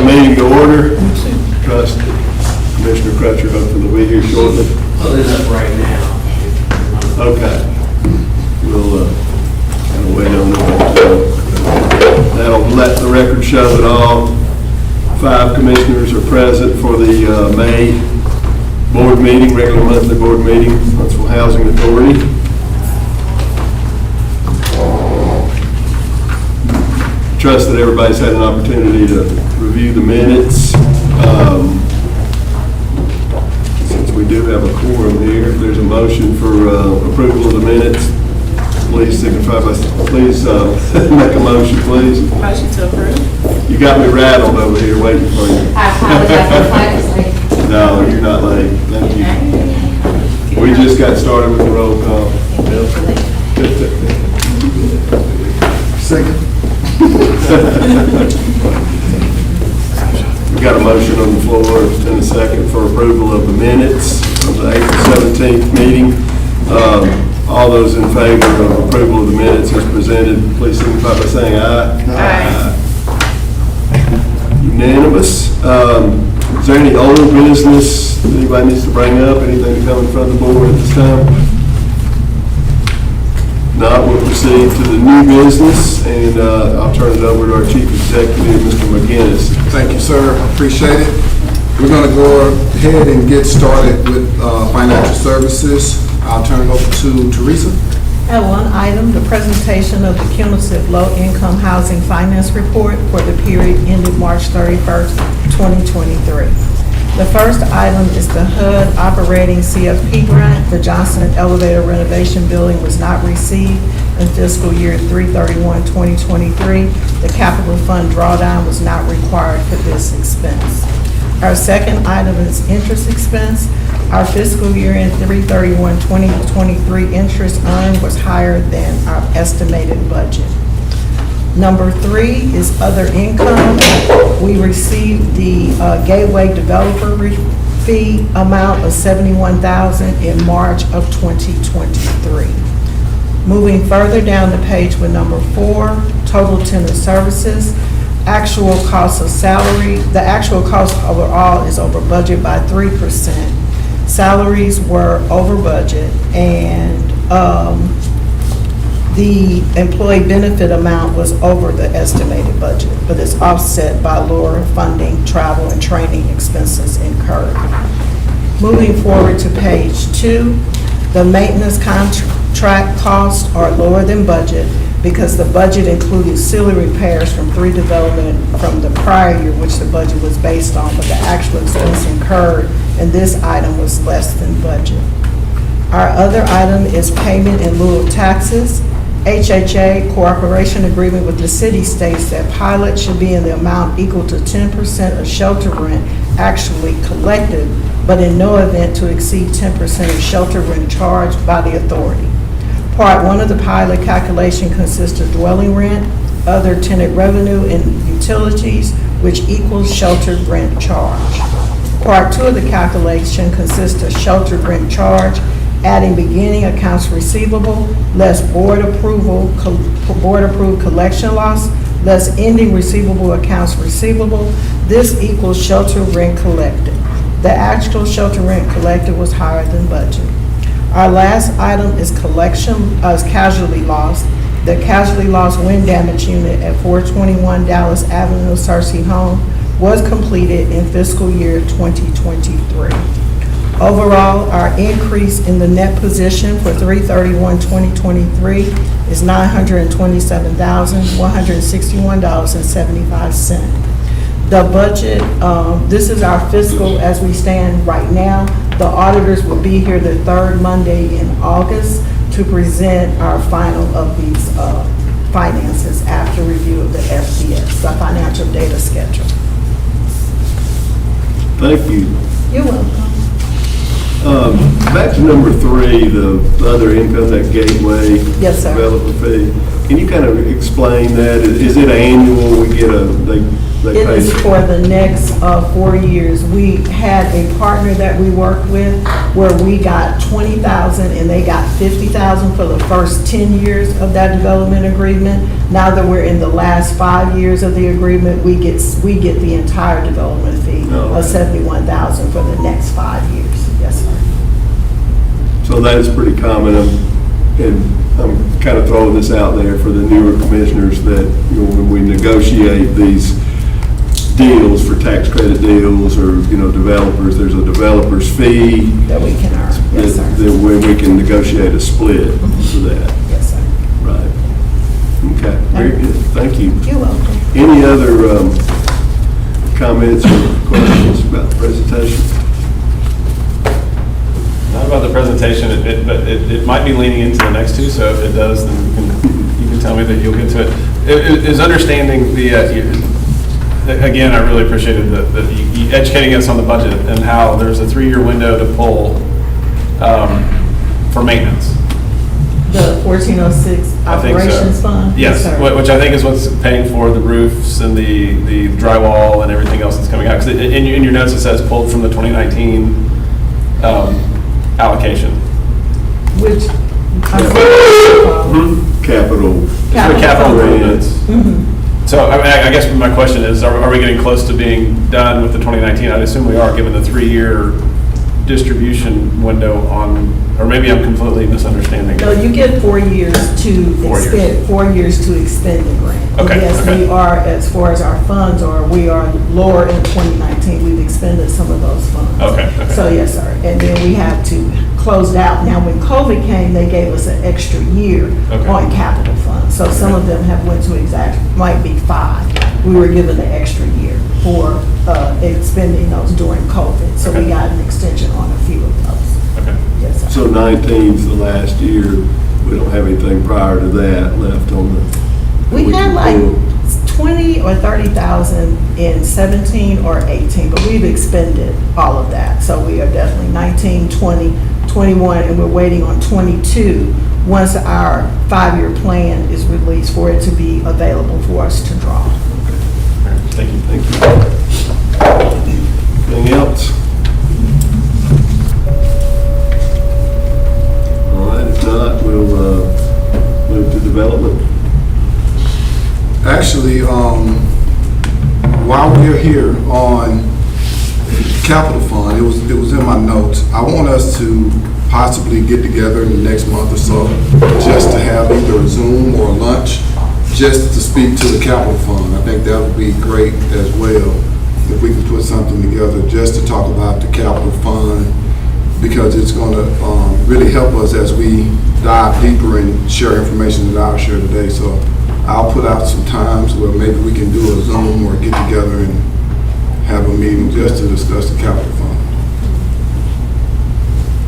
the meeting to order. Trust Commissioner Crutcher hopefully will be here shortly. Pull it up right now. Okay. We'll kind of wait on that. That'll let the record show that all 5 commissioners are present for the May board meeting, regular monthly board meeting, Huntsville Housing Authority. Trust that everybody's had an opportunity to review the minutes. Since we do have a quorum here, if there's a motion for approval of the minutes, please signify by, please make a motion, please. Motion to approve. You got me rattled over here waiting for you. I apologize for flagging. No, you're not late. Thank you. We just got started with the roll call. Second. We got a motion on the floor and a second for approval of the minutes of the April 17th meeting. All those in favor of approval of the minutes as presented, please signify by saying aye. Aye. Unanimous. Is there any old business that anybody needs to bring up? Anything to come in front of the board at this time? Not, we'll proceed to the new business, and I'll turn it over to our Chief Executive, Mr. McGinnis. Thank you, sir. Appreciate it. We're going to go ahead and get started with financial services. I'll turn it over to Teresa. I have one item, the presentation of the cumulative low-income housing finance report for the period ended March 31st, 2023. The first item is the HUD operating CFP grant. The Johnson Elevator renovation building was not received in fiscal year 3/31/2023. The capital fund drawdown was not required for this expense. Our second item is interest expense. Our fiscal year end 3/31/2023 interest earned was higher than our estimated budget. Number 3 is other income. We received the Gateway Developer fee amount of $71,000 in March of 2023. Moving further down the page with number 4, total tenant services. Actual cost of salary, the actual cost overall is over budget by 3%. Salaries were over budget, and the employee benefit amount was over the estimated budget, but it's offset by lower funding, travel, and training expenses incurred. Moving forward to page 2, the maintenance contract costs are lower than budget because the budget included ceiling repairs from 3 development from the prior year, which the budget was based on, but the actual expense incurred in this item was less than budget. Our other item is payment in lieu of taxes. HHA cooperation agreement with the city states that pilot should be in the amount equal to 10% of shelter rent actually collected, but in no event to exceed 10% of shelter rent charged by the authority. Part 1 of the pilot calculation consists of dwelling rent, other tenant revenue, and utilities, which equals sheltered rent charge. Part 2 of the calculation consists of sheltered rent charge, adding beginning accounts receivable, less board-approved collection loss, less ending receivable accounts receivable. This equals shelter rent collected. The actual shelter rent collected was higher than budget. Our last item is casualty loss. The casualty loss wind damage unit at 421 Dallas Avenue, Searcy Home, was completed in fiscal year 2023. Overall, our increase in the net position for 3/31/2023 is $927,161.75. The budget, this is our fiscal as we stand right now. The auditors will be here the 3rd Monday in August to present our final of these finances after review of the FDS, the financial data schedule. Thank you. You're welcome. Back to number 3, the other income, that Gateway Yes, sir. Developer fee. Can you kind of explain that? Is it annual? We get they It paid is for the next 4 years. We had a partner that we worked with where we got 20,000 and they got 50,000 for the first 10 years of that development agreement. Now that we're in the last 5 years of the agreement, we get the entire development fee Oh, of okay. 71,000 for the next 5 years. Yes, sir. So that is pretty common, and I'm kind of throwing this out there for the newer commissioners that, you know, when we negotiate these deals for tax credit deals or, you know, developers, there's a developer's fee That we can earn. Yes, sir. that where we can negotiate a split for that. Yes, sir. Right. Okay, very good, thank you. You're welcome. Any other comments or questions about the presentation? Not about the presentation, but it might be leaning into the next two, so if it does, then you can tell me that you'll get to it. Is understanding the, again, I really appreciated you educating us on the budget and how there's a 3-year window to pull for maintenance. The 1406 I think so. operations fund? Yes, sir. which I think is what's paying for the roofs and the drywall and everything else that's coming out. 'Cause in your notes, it says pulled from the 2019 allocation. Which, Capital. The capital improvements. Mhm. So I guess my question is, are we getting close to being done with the 2019? I'd assume we are, given the 3-year distribution window on, or maybe I'm completely misunderstanding. No, you get 4 years to 4 years. expend, 4 years to expend the grant. Okay, Yes, okay. we are, as far as our funds are, we are lower in 2019. We've expended some of those funds. Okay, okay. So, yes, sir. And then we have to close it out. Now, when COVID came, they gave us an extra year Okay. on capital funds. So some of them have went to might be 5. We were given an extra year for expending those during COVID. So we Okay. got an extension on a few of those. Okay. Yes, sir. So 19's the last year. We don't have anything prior to that left on the. We had can like pull. 20 or 30,000 in 17 or 18, but we've expended all of that. So we are definitely 19, 20, 21, and we're waiting on 22 once our 5-year plan is released for it to be available for us to draw. Thank you. Thank you. Anything else? All right, if not, we'll move to development. Actually, while we're here on capital fund, it was in my notes. I want us to possibly get together in the next month or so, just to have either a Zoom or a lunch, just to speak to the capital fund. I think that would be great as well, if we could put something together just to talk about the capital fund, because it's going to really help us as we dive deeper and share information that I'll share today. So I'll put out some times where maybe we can do a Zoom or get together and have a meeting just to discuss the capital fund.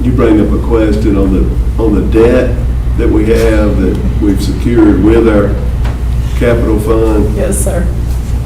You bring up a question on the debt that we have that we've secured with our capital fund. Yes, sir.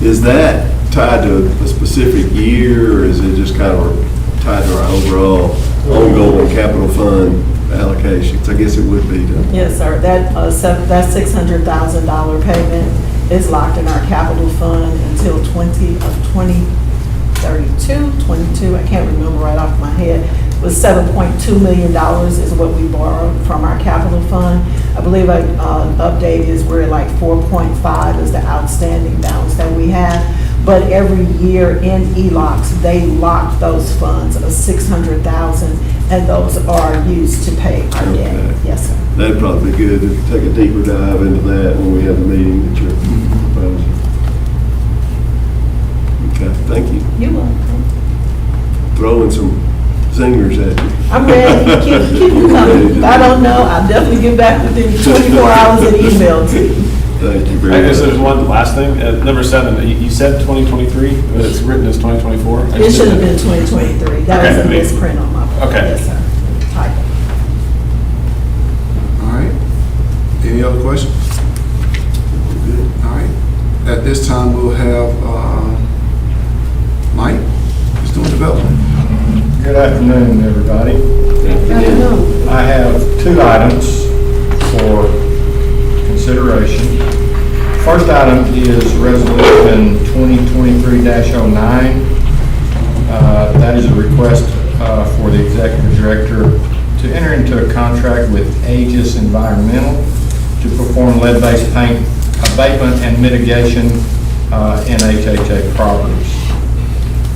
Is that tied to a specific year, or is it just kind of tied to our overall ongoing capital fund allocations? I guess it would be to. Yes, sir. That $600,000 payment is locked in our capital fund until 2032, 22, I can't remember right off my head. It was $7.2 million is what we borrowed from our capital fund. I believe an update is we're like 4.5 is the outstanding balance that we have. But every year in ELOCs, they lock those funds of $600,000, and those are used to pay our debt. Okay. Yes, sir. That'd probably be good to take a deeper dive into that when we have the meeting that you're proposing. Okay, thank you. You're welcome. Throwing some zingers at you. I'm ready. Keep them coming. If I don't know, I'll definitely get back within 24 hours and email to you. Thank you I very guess there's much. one last thing. Number 7, you said 2023, but it's written as 2024. It should have been 2023. That was a Okay. misprint on my part. Okay. Yes, sir. Typo. All right. Any other questions? All right. At this time, we'll have Mike, who's doing development. Good afternoon, everybody. Afternoon. I have 2 items for consideration. First item is Resolution 2023-09. That is a request for the Executive Director to enter into a contract with Aegis Environmental to perform lead-based paint abatement and mitigation in HHA properties.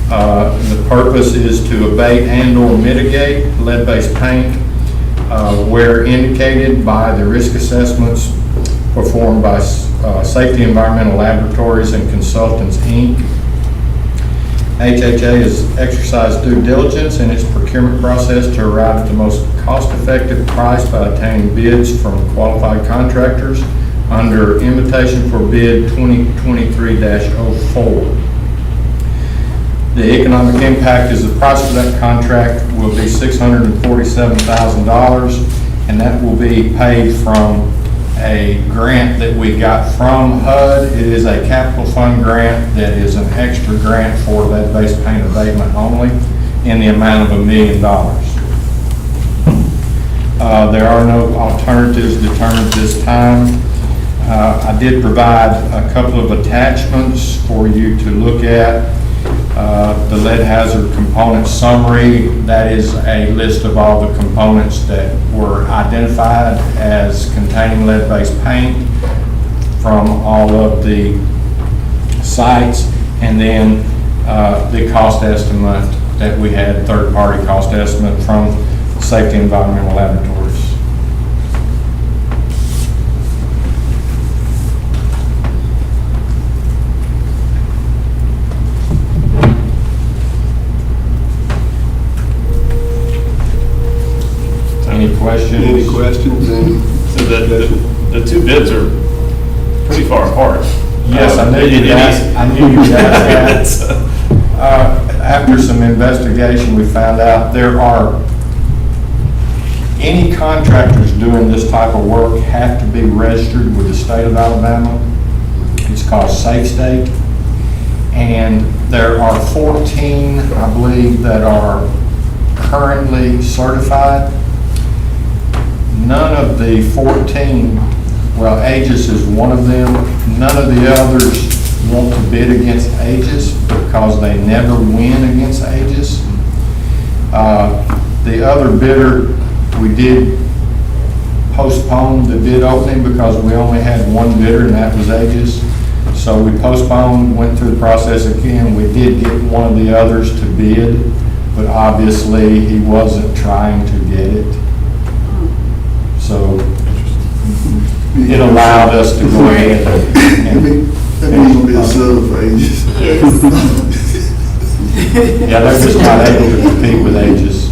The purpose is to abate and/or mitigate lead-based paint where indicated by the risk assessments performed by Safety Environmental Laboratories and Consultants, Inc. HHA has exercised due diligence in its procurement process to arrive at the most cost-effective price by obtaining bids from qualified contractors under invitation for bid 2023-04. The economic impact is the price of that contract will be $647,000, and that will be paid from a grant that we got from HUD. It is a capital fund grant that is an extra grant for lead-based paint abatement only in the amount of $1 million. There are no alternatives determined this time. I did provide a couple of attachments for you to look at. The lead hazard component summary, that is a list of all the components that were identified as containing lead-based paint from all of the sites, and then the cost estimate that we had, third-party cost estimate from Safety Environmental Laboratories. Any questions? Any questions? So the two bids are pretty far apart. Yes, I knew you'd ask that. After some investigation, we found out there are, any contractors doing this type of work have to be registered with the state of Alabama. It's called Safe State. And there are 14, I believe, that are currently certified. None of the 14, well, Aegis is one of them. None of the others want to bid against Aegis because they never win against Aegis. The other bidder, we did postpone the bid opening because we only had one bidder, and that was Aegis. So we postponed, went through the process again. We did get one of the others to bid, but obviously he wasn't trying to get it. So it allowed us to go ahead and That means it'll be a sub for ages. yeah, they're just not able to compete with Aegis,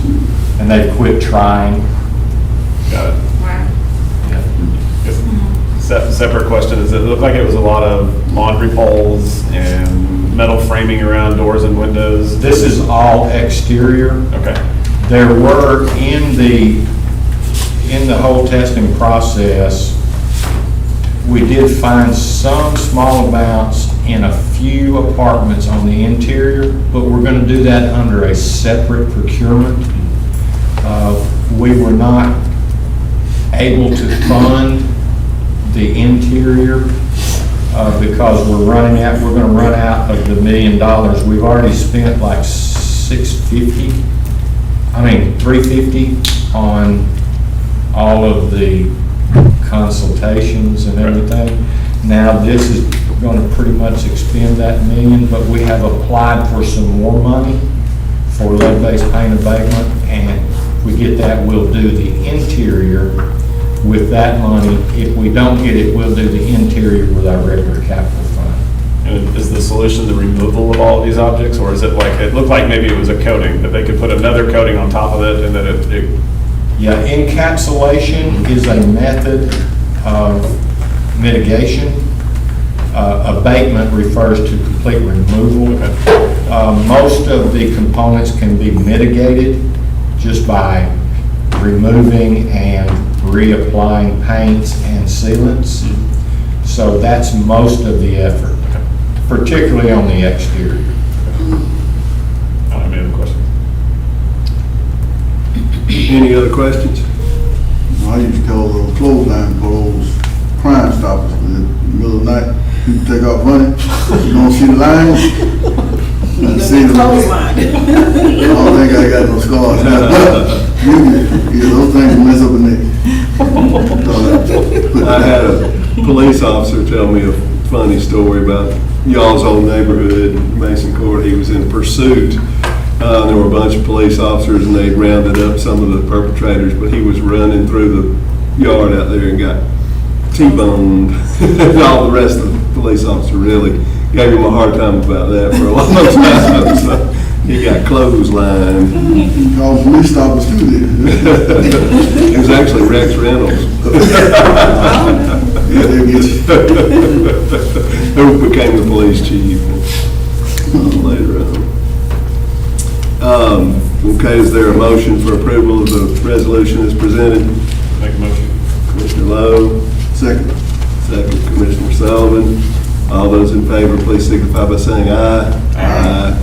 and they've quit trying. Got it. Wow. Separate question, does it look like it was a lot of laundry poles and metal framing around doors and windows? This is all exterior. Okay. There were in the whole testing process, we did find some small amounts in a few apartments on the interior, but we're going to do that under a separate procurement. We were not able to fund the interior because we're going to run out of the $1 million. We've already spent like $350 on all of the consultations and everything. Now this is going to pretty much expend that $1 million, but we have applied for some more money for lead-based paint abatement, and if we get that, we'll do the interior with that money. If we don't get it, we'll do the interior with our regular capital fund. And is the solution the removal of all of these objects, or is it like, it looked like maybe it was a coating, that they could put another coating on top of it and then it Yeah, encapsulation is a method of mitigation. Abatement refers to complete removal. Most of the components can be mitigated just by removing and reapplying paints and sealants. So that's most of the effort, particularly on the exterior. I don't have any other questions. Any other questions? I used to call those clothesline poles Crime Stoppers, but it middle of the night, people take off running, you don't see the lines. I see them. Clothesline. I don't think I got no scars. Yeah, those things mess up the neck. I had a police officer tell me a funny story about y'all's old neighborhood, Mason Court. He was in pursuit. There were a bunch of police officers and they rounded up some of the perpetrators, but he was running through the yard out there and got T-boned. All the rest of the police officer really gave him a hard time about that for a long time. So he got clotheslined. Call police stoppers too then. It was actually Rex Reynolds. Yeah, they'll get you. Who became the police chief later on. Okay, is there a motion for approval of the resolution as presented? Make a motion. Commissioner Lowe, Second. second Commissioner Sullivan. All those in favor, please signify by saying aye. Aye.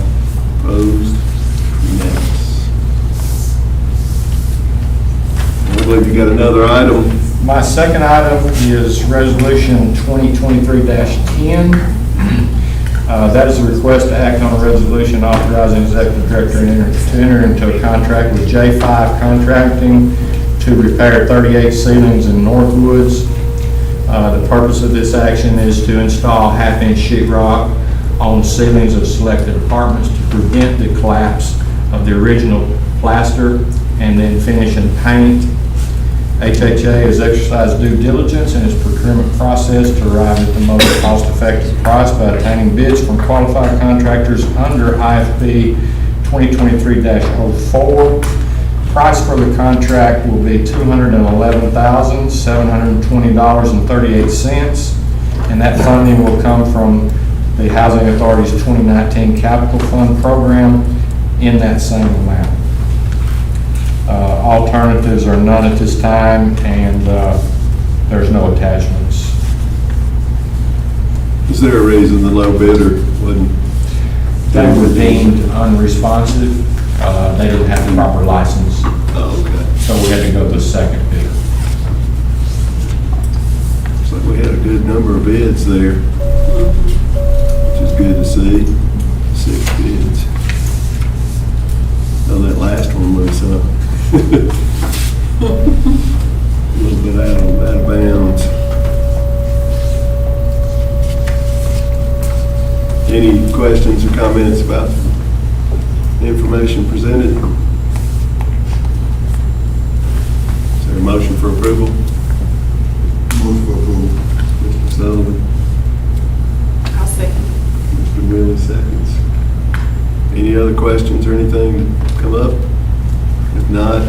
Opposed? Unanimous. I believe you got another item. My second item is Resolution 2023-10. That is a request to act on a resolution authorizing executive director to enter into a contract with J5 Contracting to repair 38 ceilings in Northwoods. The purpose of this action is to install half-inch sheetrock on ceilings of selected apartments to prevent the collapse of the original plaster and then finish and paint. HHA has exercised due diligence in its procurement process to arrive at the most cost-effective price by obtaining bids from qualified contractors under IFP 2023-04. Price for the contract will be $211,720.38, and that funding will come from the Housing Authority's 2019 Capital Fund program in that same amount. Alternatives are none at this time, and there's no attachments. Is there a reason the low bidder wasn't? They were deemed unresponsive. They didn't have the proper license, Oh, okay. so we had to go to the second bidder. Looks like we had a good number of bids there, which is good to see. 6 bids. Oh, that last one was a little bit out of bounds. Any questions or comments about the information presented? Is there a motion for approval? Move for approval. Mr. Sullivan? I'll second. Mr. Willie seconds. Any other questions or anything that come up? If not,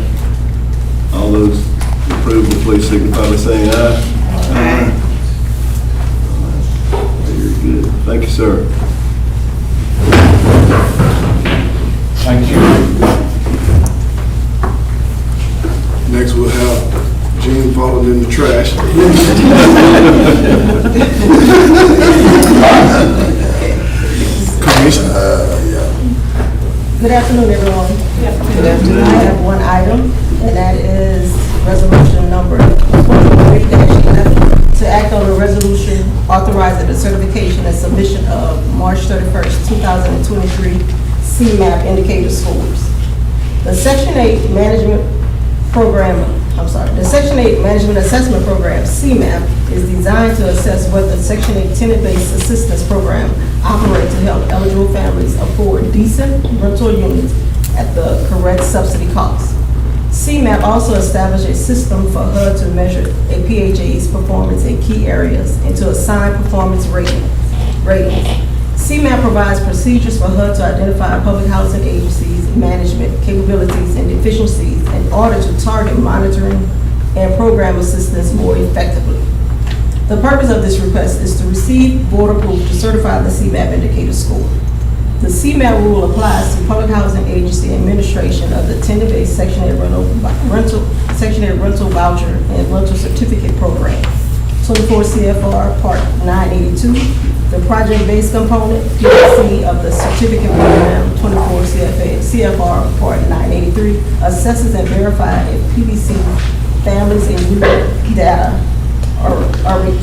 all those in approval, please signify by saying aye. Aye. Very good. Thank you, sir. Thank you. Next, we'll have Gene falling in the trash. Commissioner. Good afternoon, everyone. Good afternoon. I have one item, and that is resolution number 23-11, to act on a resolution authorizing the certification and submission of March 31st, 2023 CMAP indicator scores. The Section 8 Management Assessment Program, CMAP, is designed to assess whether the Section 8 tenant-based assistance program operates to help eligible families afford decent rental units at the correct subsidy cost. CMAP also established a system for HUD to measure a PHA's performance in key areas and to assign performance ratings. CMAP provides procedures for HUD to identify public housing agencies' management capabilities and deficiencies in order to target monitoring and program assistance more effectively. The purpose of this request is to receive board approval to certify the CMAP indicator score. The CMAP rule applies to public housing agency administration of the tenant-based Section 8 rental voucher and rental certificate program. 24 CFR Part 982, the project-based component, PLC of the certificate program, 24 CFR Part 983, assesses and verifies if PBC families and group data are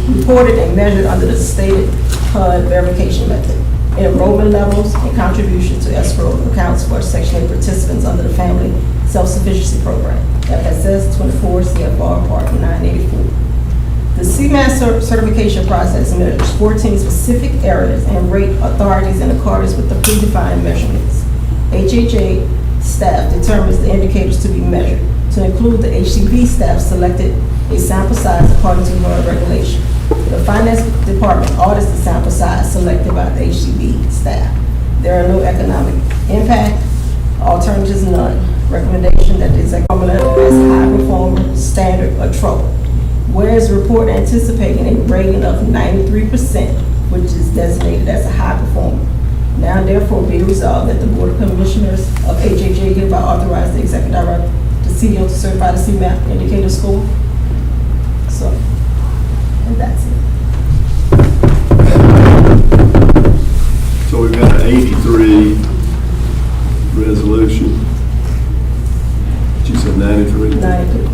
reported and measured under the stated HUD verification method. Enrollment levels and contribution to escrow accounts for Section 8 participants under the Family Self-Sufficiency Program, FSS 24 CFR Part 984. The CMAS certification process measures 14 specific areas and rate authorities in accordance with the predefined measurements. HHA staff determines the indicators to be measured. To include the HCB staff selected a sample size according to HUD regulation. The finance department audits the sample size selected by the HCB staff. There are no economic impact, alternatives none. Recommendation that the executive letter as high performer, standard, or trouble. Whereas the report anticipating a rating of 93%, which is designated as a high performer. Now therefore be resolved that the Board of Commissioners of HHA hereby authorize the Executive Director, the CEO, to certify the CMAP indicator score. So, and that's it. So we've got an 83 resolution. She said 93? 93.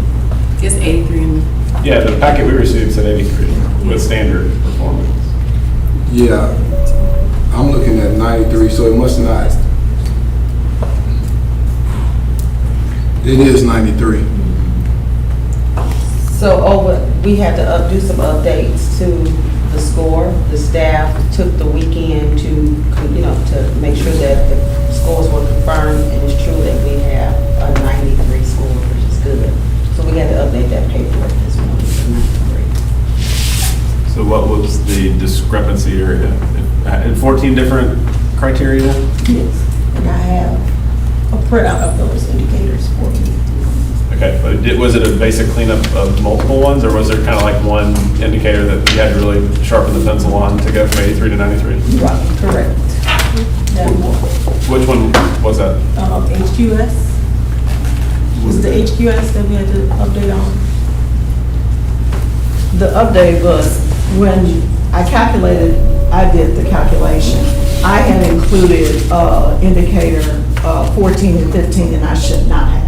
It's 83 in the. Yeah, the packet we received said 83 with standard performance. Yeah, I'm looking at 93, so it must not. It is 93. So we had to do some updates to the score. The staff took the weekend to, to make sure that the scores were confirmed, and it's true that we have a 93 score, which is good. So we had to update that paperwork this morning to 93. So what was the discrepancy or in 14 different criteria? Yes, and I have a printout of those indicators for you. Okay, but was it a basic cleanup of multiple ones, or was there kind of like one indicator that you had to really sharpen the pencil on to go from 83 to 93? Right, correct. That one. Which one was that? HQS. Was the HQS that we had to update on? The update was when I did the calculation, I had included indicator 14 and 15, and I should not have.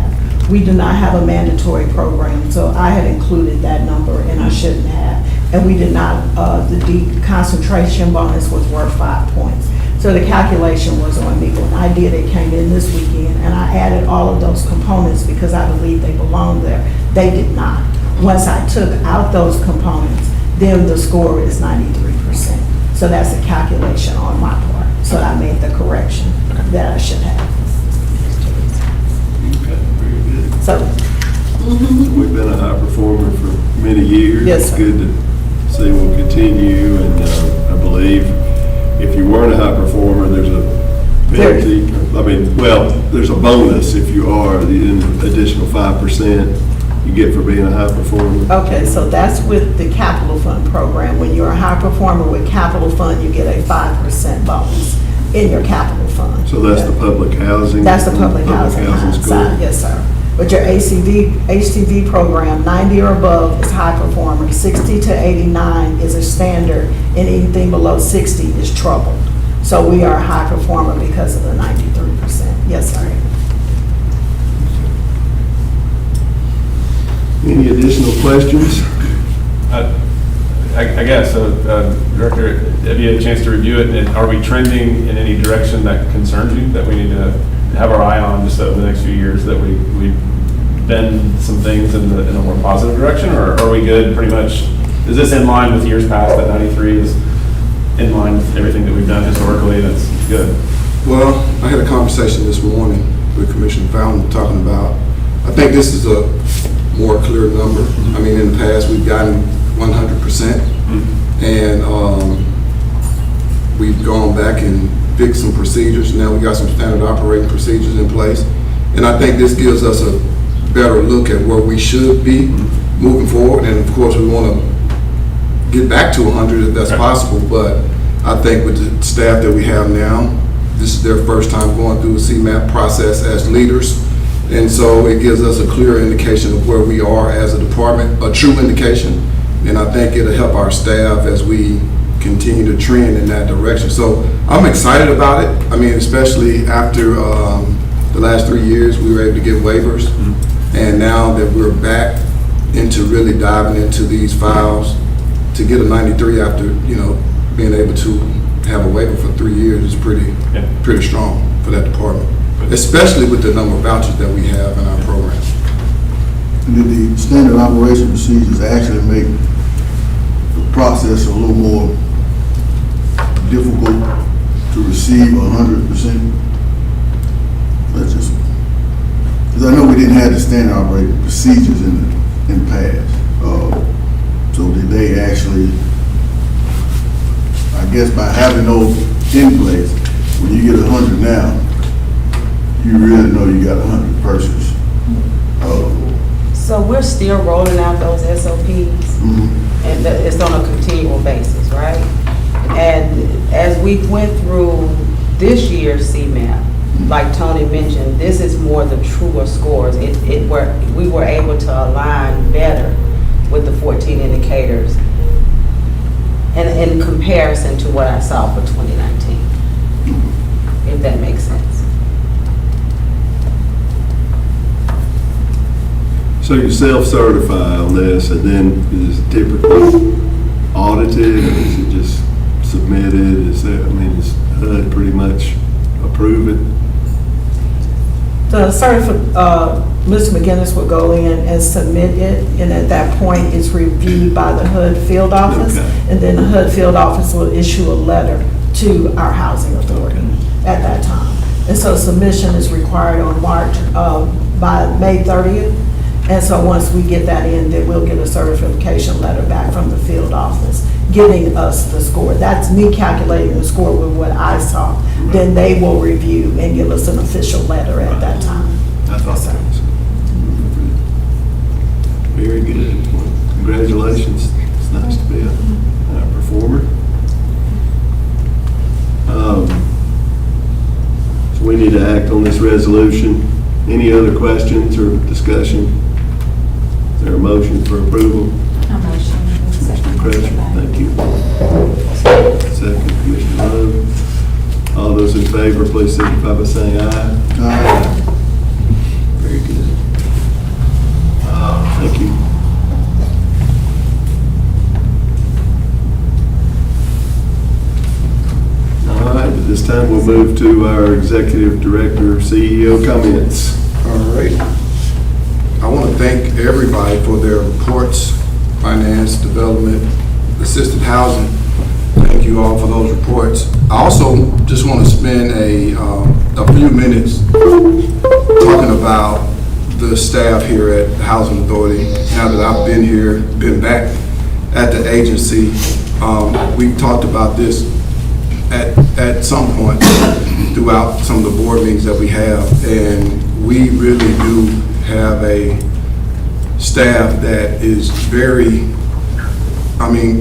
We do not have a mandatory program, so I had included that number, and I shouldn't have. And we did not, the concentration bonus was worth 5 points. So the calculation was on me. When I did, it came in this weekend, and I added all of those components because I believe they belong there. They did not. Once I took out those components, then the score is 93%. So that's a calculation on my part. So I made the correction that I should have. Okay, very good. So, We've been a high performer for many years. Yes, sir. It's good to see we'll continue, and I believe if you weren't a high performer, there's a penalty. There's a bonus if you are, the additional 5% you get for being a high performer. okay, so that's with the capital fund program. When you're a high performer with capital fund, you get a 5% bonus in your capital fund. So that's the public housing? That's the public housing school? side, yes, sir. But your HCV program, 90 or above is high performer, 60 to 89 is a standard, and anything below 60 is troubled. So we are a high performer because of the 93%. Yes, sir. Any additional questions? I guess, Director, have you had a chance to review it, and are we trending in any direction that concerns you, that we need to have our eye on just over the next few years, that we bend some things in a more positive direction, or are we good pretty much? Is this in line with years past, that 93 is in line with everything that we've done historically, and it's good? Well, I had a conversation this morning with Commissioner Fountain talking about, I think this is a more clear number. I mean, in the past, we've gotten 100%, and we've gone back and fixed some procedures. Now we got some standard operating procedures in place, and I think this gives us a better look at where we should be moving forward. And of course, we want to get back to 100 if that's possible, but I think with the staff that we have now, this is their first time going through the CMAP process as leaders. And so it gives us a clear indication of where we are as a department, a true indication. And I think it'll help our staff as we continue to trend in that direction. So I'm excited about it. I mean, especially after the last 3 years, we were able to get waivers. And now that we're back into really diving into these files, to get a 93 after, being able to have a waiver for 3 years is pretty strong for that department, especially with the number of vouchers that we have in our program. And did the standard operation procedures actually make the process a little more difficult to receive 100%? That's just, because I know we didn't have the standard operating procedures in the past. So did they actually, I guess by having those in place, when you get 100 now, you really know you got 100 persons. So we're still rolling out those SOPs, and it's on a continual basis, right? And as we went through this year's CMAP, like Tony mentioned, this is more the truer scores. We were able to align better with the 14 indicators and in comparison to what I saw for 2019, if that makes sense. So you self-certify on this, and then is it typically audited, or is it just submitted? Is HUD pretty much approve it? The Mr. McGinnis will go in and submit it, and at that point, it's reviewed by the HUD field office, Okay. and then the HUD field office will issue a letter to our housing authority at that time. And so submission is required on by May 30th, and so once we get that in, then we'll get a certification letter back from the field office, giving us the score. That's me calculating the score with what I saw. Then they will review and give us an official letter at that time. I thought that was very good. Well, congratulations. It's nice to be a performer. So we need to act on this resolution. Any other questions or discussion? Is there a motion for approval? A motion. Mr. Crutcher, thank you. Second, Commissioner Lowe. All those in favor, please signify by saying aye. Aye. Very good. Thank you. All right, at this time, we'll move to our Executive Director, CEO comments. All right. I want to thank everybody for their reports, finance, development, assisted housing. Thank you all for those reports. I also just want to spend a few minutes talking about the staff here at the Housing Authority. Now that I've been back at the agency, we've talked about this at some point throughout some of the board meetings that we have, and we really do have a staff that is very,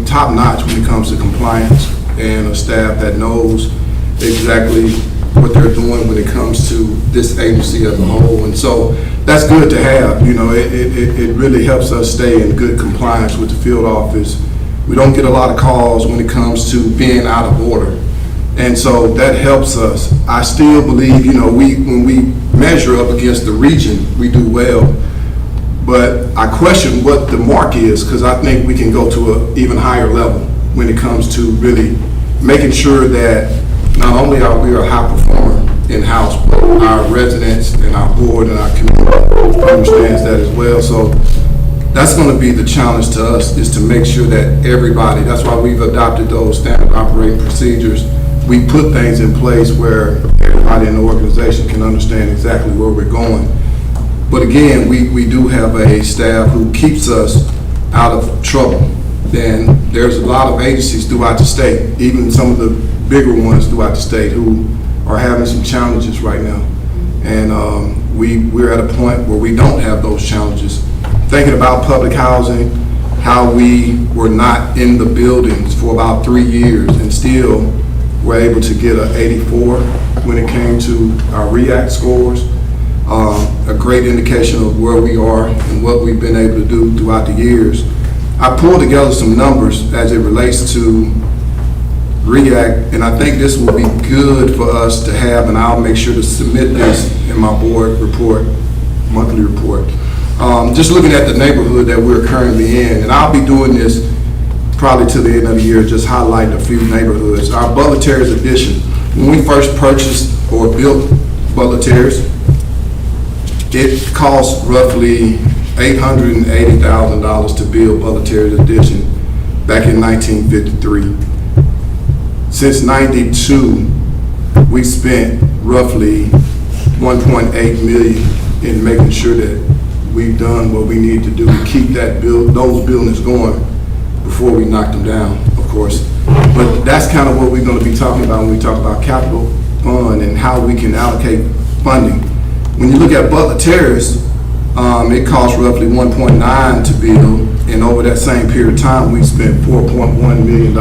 top-notch when it comes to compliance, and a staff that knows exactly what they're doing when it comes to this agency as a whole. And so that's good to have. It really helps us stay in good compliance with the field office. We don't get a lot of calls when it comes to being out of order. And so that helps us. I still believe, when we measure up against the region, we do well. But I question what the mark is, because I think we can go to an even higher level when it comes to really making sure that not only are we a high performer in-house, but our residents and our board and our community understands that as well. So that's going to be the challenge to us, is to make sure that everybody, that's why we've adopted those standard operating procedures. We put things in place where everybody in the organization can understand exactly where we're going. But again, we do have a staff who keeps us out of trouble. And there's a lot of agencies throughout the state, even some of the bigger ones throughout the state, who are having some challenges right now. And we're at a point where we don't have those challenges. Thinking about public housing, how we were not in the buildings for about 3 years and still were able to get an 84 when it came to our REACT scores. A great indication of where we are and what we've been able to do throughout the years. I pulled together some numbers as it relates to REACT, and I think this will be good for us to have, and I'll make sure to submit this in my board report, monthly report. Just looking at the neighborhood that we're currently in, and I'll be doing this probably to the end of the year, just highlighting a few neighborhoods. Our Butler Terrace addition, when we first purchased or built Butler Terrace, it cost roughly $880,000 to build Butler Terrace addition back in 1953. Since '92, we spent roughly $1.8 million in making sure that we've done what we need to do to keep those buildings going before we knock them down, of course. But that's kind of what we're going to be talking about when we talk about capital fund and how we can allocate funding. When you look at Butler Terrace, it cost roughly $1.9 to build, and over that same period of time, we spent $4.1 million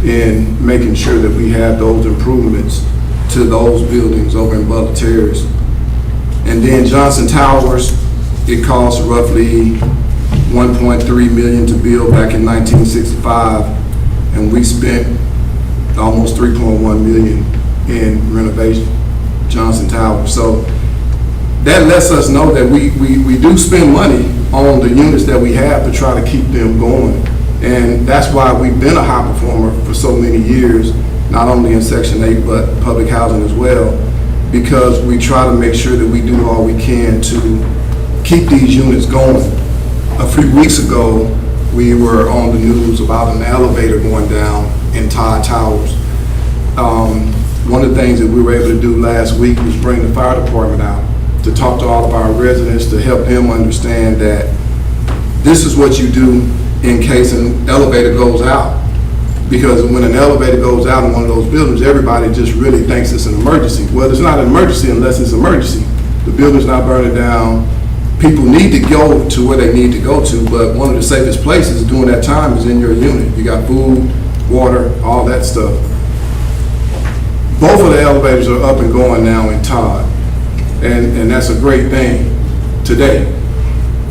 in making sure that we had those improvements to those buildings over in Butler Terrace. And then Johnson Towers, it cost roughly $1.3 million to build back in 1965, and we spent almost $3.1 million in renovation, Johnson Towers. So that lets us know that we do spend money on the units that we have to try to keep them going. And that's why we've been a high performer for so many years, not only in Section 8, but public housing as well, because we try to make sure that we do all we can to keep these units going. A few weeks ago, we were on the news about an elevator going down in Todd Towers. One of the things that we were able to do last week was bring the fire department out to talk to all of our residents, to help them understand that this is what you do in case an elevator goes out. Because when an elevator goes out in one of those buildings, everybody just really thinks it's an emergency. Well, it's not an emergency unless it's an emergency. The building's not burning down. People need to go to where they need to go to, but one of the safest places during that time is in your unit. You got food, water, all that stuff. Both of the elevators are up and going now in Todd, and that's a great thing today.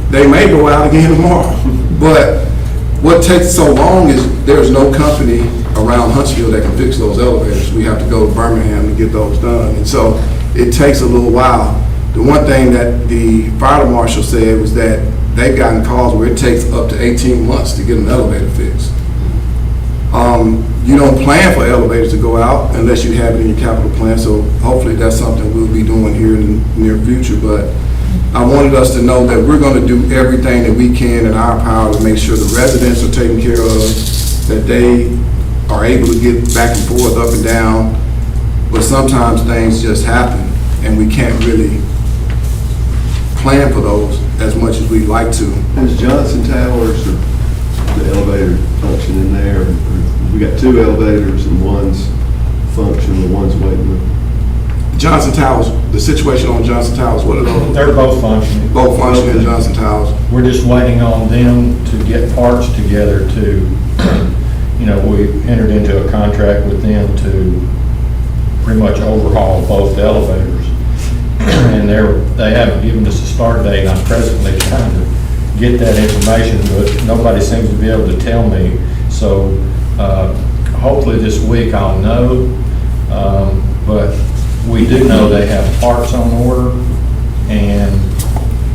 They may go out again tomorrow, but what takes so long is there's no company around Huntsville that can fix those elevators. We have to go to Birmingham to get those done, and so it takes a little while. The one thing that the fire marshal said was that they've gotten calls where it takes up to 18 months to get an elevator fixed. You don't plan for elevators to go out unless you have it in your capital plan, so hopefully that's something we'll be doing here in the near future. But I wanted us to know that we're going to do everything that we can in our power to make sure the residents are taken care of, that they are able to get back and forth, up and down. But sometimes things just happen, and we can't really plan for those as much as we'd like to. Is Johnson Towers, the elevator function in there? We got two elevators and one's function, the one's waiting. Johnson Towers, the situation on Johnson Towers, what are those? They're both functioning. Both functioning in Johnson Towers. We're just waiting on them to get parts together to, we entered into a contract with them to pretty much overhaul both elevators. And they haven't given us a start date. I'm presently trying to get that information, but nobody seems to be able to tell me. So hopefully this week I'll know. But we do know they have parts on order, and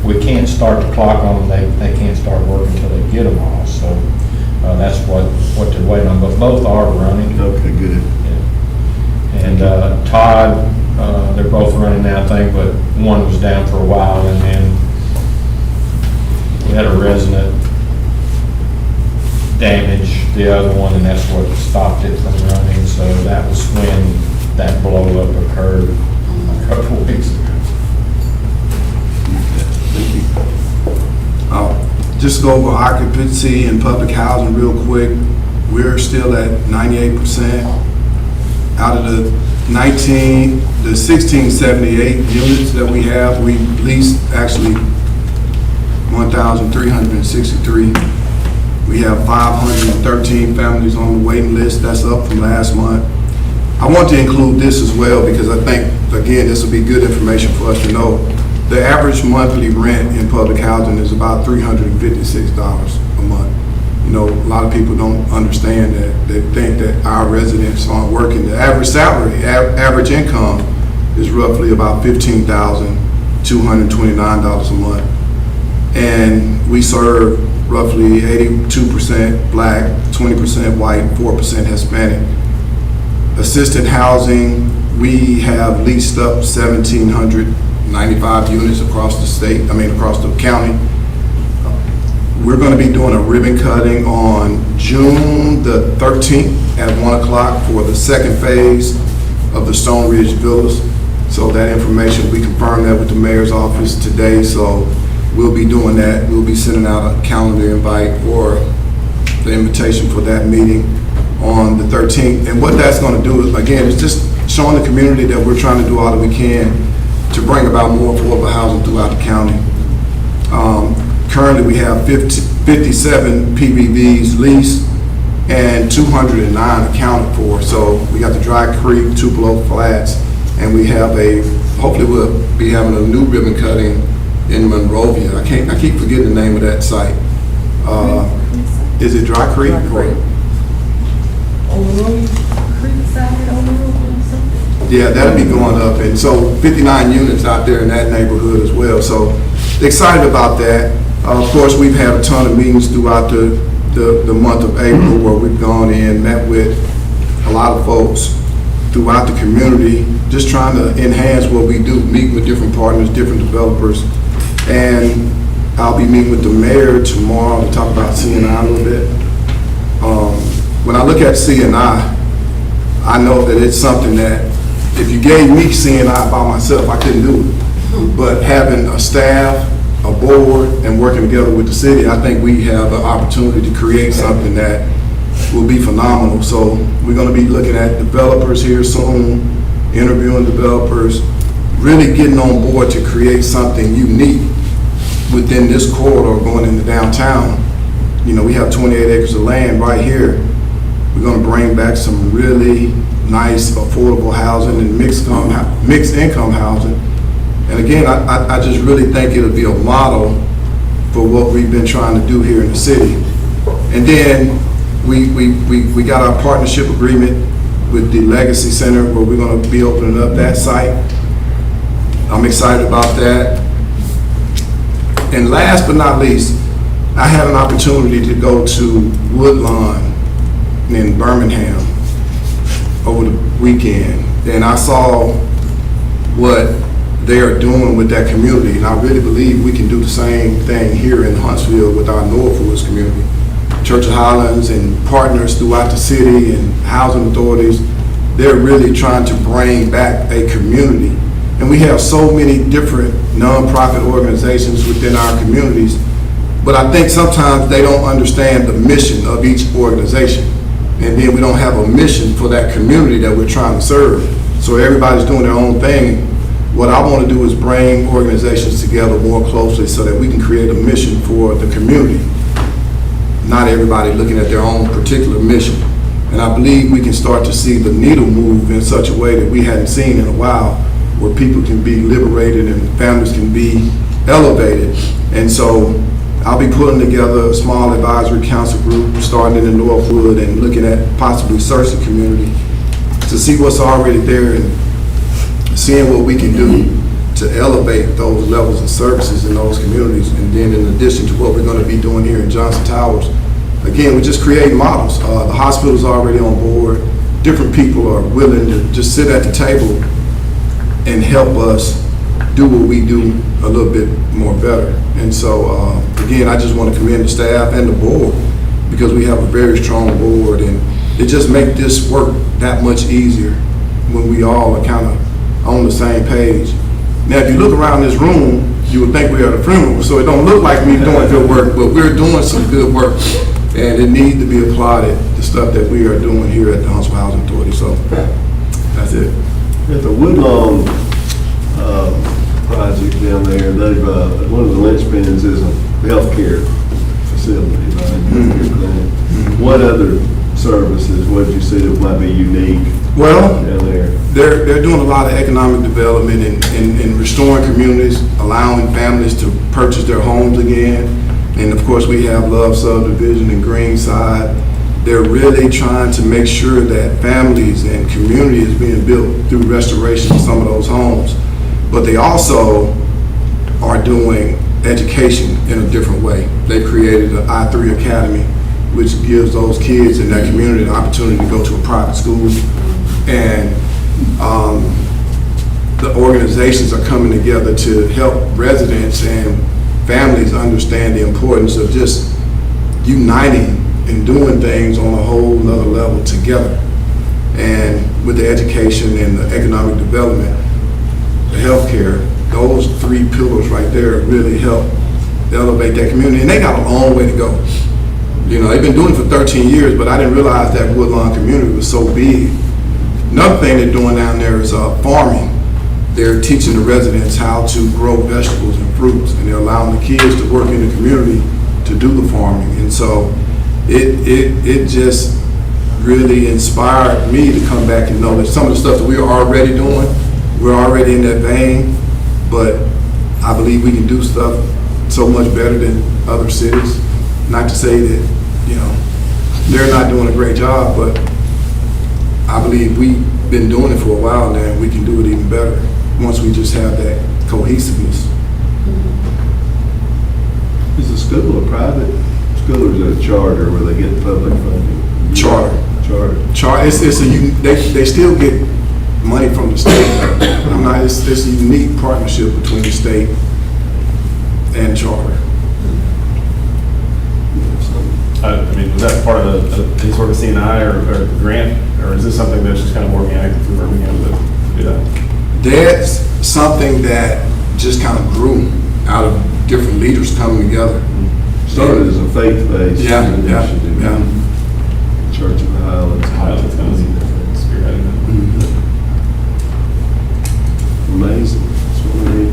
we can't start the clock on them. They can't start working until they get them all. So that's what they're waiting on. But both are running. Okay, good. Yeah. And Todd, they're both running now, I think, but one was down for a while, and then we had a resident damage the other one, and that's what stopped it from running. So that was when that blow up occurred a couple of weeks ago. Thank you. Just go over occupancy and public housing real quick. We're still at 98%. Out of the 1678 units that we have, we leased actually 1,363. We have 513 families on the waiting list. That's up from last month. I want to include this as well because I think, again, this will be good information for us to know. The average monthly rent in public housing is about $356 a month. A lot of people don't understand that. They think that our residents aren't working. The average salary, average income is roughly about $15,229 a month. And we serve roughly 82% black, 20% white, 4% Hispanic. Assisted housing, we have leased up 1,795 units across the state, across the county. We're going to be doing a ribbon cutting on June the 13th at 1 o'clock for the second phase of the Stone Ridge Villas. So that information, we confirmed that with the mayor's office today, so we'll be doing that. We'll be sending out a calendar invite or the invitation for that meeting on the 13th. And what that's going to do, again, is just showing the community that we're trying to do all that we can to bring about more affordable housing throughout the county. Currently, we have 57 PVVs leased and 209 accounted for. So we got the Dry Creek, Tupelo Flats, and we have hopefully we'll be having a new ribbon cutting in Monrovia. I keep forgetting the name of that site. Is it Dry Creek? Yeah, that'll be going up, and so 59 units out there in that neighborhood as well. So excited about that. Of course, we've had a ton of meetings throughout the month of April where we've gone in, met with a lot of folks throughout the community, just trying to enhance what we do, meet with different partners, different developers. And I'll be meeting with the mayor tomorrow to talk about C&I a little bit. When I look at C&I know that it's something that if you gave me C&I by myself, I couldn't do it. But having a staff, a board, and working together with the city, I think we have an opportunity to create something that will be phenomenal. So we're going to be looking at developers here soon, interviewing developers, really getting on board to create something unique within this corridor going into downtown. You know, we have 28 acres of land right here. We're going to bring back some really nice affordable housing and mixed income housing. And again, I just really think it'll be a model for what we've been trying to do here in the city. And then we got our partnership agreement with the Legacy Center where we're going to be opening up that site. I'm excited about that. And last but not least, I had an opportunity to go to Woodlawn in Birmingham over the weekend, and I saw what they are doing with that community, and I really believe we can do the same thing here in Huntsville with our Northwoods community. Church of Highlands and partners throughout the city and housing authorities, they're really trying to bring back a community. And we have so many different nonprofit organizations within our communities, but I think sometimes they don't understand the mission of each organization. And then we don't have a mission for that community that we're trying to serve. So everybody's doing their own thing. What I want to do is bring organizations together more closely so that we can create a mission for the community. Not everybody looking at their own particular mission. And I believe we can start to see the needle move in such a way that we hadn't seen in a while, where people can be liberated and families can be elevated. And so I'll be putting together a small advisory council group starting in the Northwood and looking at possibly search the community to see what's already there and seeing what we can do to elevate those levels of services in those communities. And then in addition to what we're going to be doing here in Johnson Towers, again, we're just creating models. The hospital's already on board. Different people are willing to just sit at the table and help us do what we do a little bit more better. And so, again, I just want to commend the staff and the board because we have a very strong board, and it just makes this work that much easier when we all are kind of on the same page. Now, if you look around this room, you would think we're at a funeral, so it don't look like we're doing good work, but we're doing some good work, and it needs to be applauded, the stuff that we are doing here at the Huntsville Housing Authority. So that's it. At the Woodlawn project down there, they've, one of the linchpins is a healthcare facility, right? Healthcare clinic. What other services, what did you see that might be unique Well, down there? they're doing a lot of economic development and restoring communities, allowing families to purchase their homes again. And of course, we have Love Subdivision and Greenside. They're really trying to make sure that families and community is being built through restoration of some of those homes. But they also are doing education in a different way. They created the I3 Academy, which gives those kids in that community the opportunity to go to a private school. And the organizations are coming together to help residents and families understand the importance of just uniting and doing things on a whole nother level together. And with the education and the economic development, the healthcare, those three pillars right there really help elevate that community. And they got a long way to go. You know, they've been doing it for 13 years, but I didn't realize that Woodlawn community was so big. Another thing they're doing down there is farming. They're teaching the residents how to grow vegetables and fruits, and they're allowing the kids to work in the community to do the farming. And so it just really inspired me to come back and know that some of the stuff that we are already doing, we're already in that vein, but I believe we can do stuff so much better than other cities. Not to say that, you know, they're not doing a great job, but I believe we've been doing it for a while now, and we can do it even better once we just have that cohesiveness. Is the school a private school or is it a charter where they get public funding? Charter. They still get money from the state. It's a unique partnership between the state and charter. I mean, was that part of any sort of CNI or grant, or is this something that's just kind of organic through Birmingham to do that? That's something that just kind of grew out of different leaders coming together. Started as a faith-based initiative. Yeah. Church of the Highlands. Highlands kind of spearheading that. Amazing. That's what we need.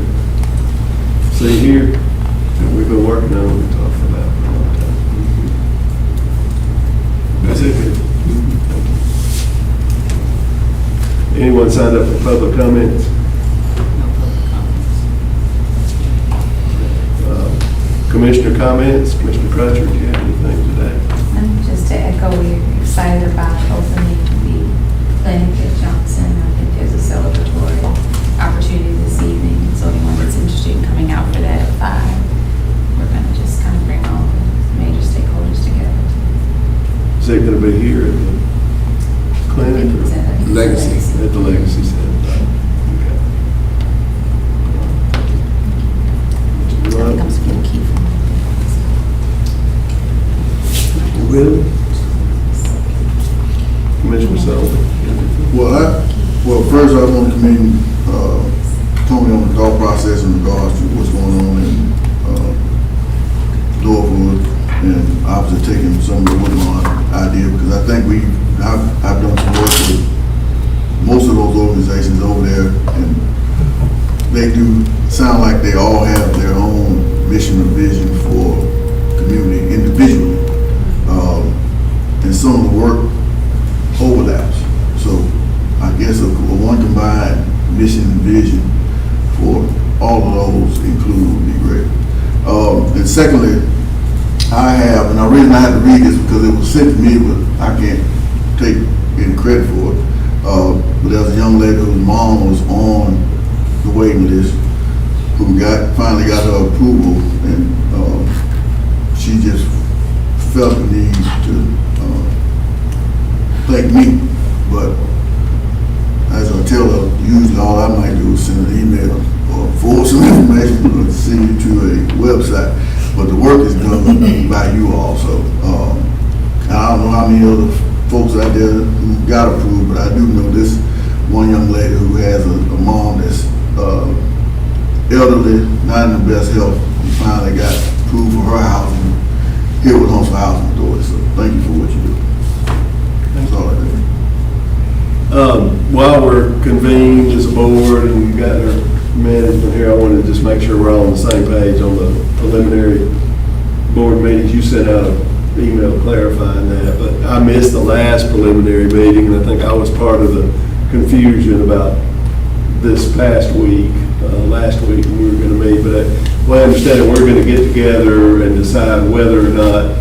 See here, that we've been working on, we talked about for a long time. That's it. Anyone signed up for public comments? Commissioner comments? Commissioner Crutcher, do you have anything today? Just to echo, we're excited about opening the clinic at Johnson. I think there's a celebratory opportunity this evening. So anyone that's interested in coming out for that at 5, we're going to just kind of bring all the major stakeholders together. Is it going to be here at the clinic? It's or- at Legacy. At the Legacy Center. Okay. I think I'm speaking key from Really? Commissioner Sullivan? Well, first I want to commend Tony on the thought process in regards to what's going on in Norwood, and obviously taking some of the Woodlawn idea, because I think I've done some work with most of those organizations over there, and they do sound like they all have their own mission or vision for community individually. And some of the work overlaps. So I guess a one combined mission and vision for all of those included would be great. And secondly, the reason I had to read this because it was sent to me, but I can't take any credit for it. But there was a young lady whose mom was on the waiting list who finally got her approval, and she just felt the need to thank me. But as I tell her, usually all I might do is send an email or forward some information or send you to a website. But the work is done by you all. So I don't know how many other folks out there who got approved, but I do know this one young lady who has a mom that's elderly, not in the best health, and finally got approved for her housing here with Huntsville Housing Authority. So thank you for what you do. That's all I do. While we're convened as a board and we've got our management here, I wanted to just make sure we're all on the same page on the preliminary board meetings. You sent out an email clarifying that, but I missed the last preliminary meeting, and I think I was part of the confusion about this past week, last week when we were going to meet. But I understand that we're going to get together and decide whether or not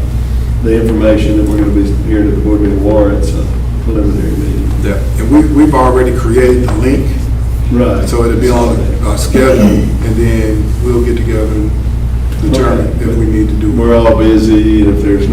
the information that we're going to be hearing at the board meeting warrants a preliminary meeting. Yeah, and we've already created the link, Right. so it'll be on our schedule, and then we'll get together and determine if we need to do it. We're all busy, and if there's no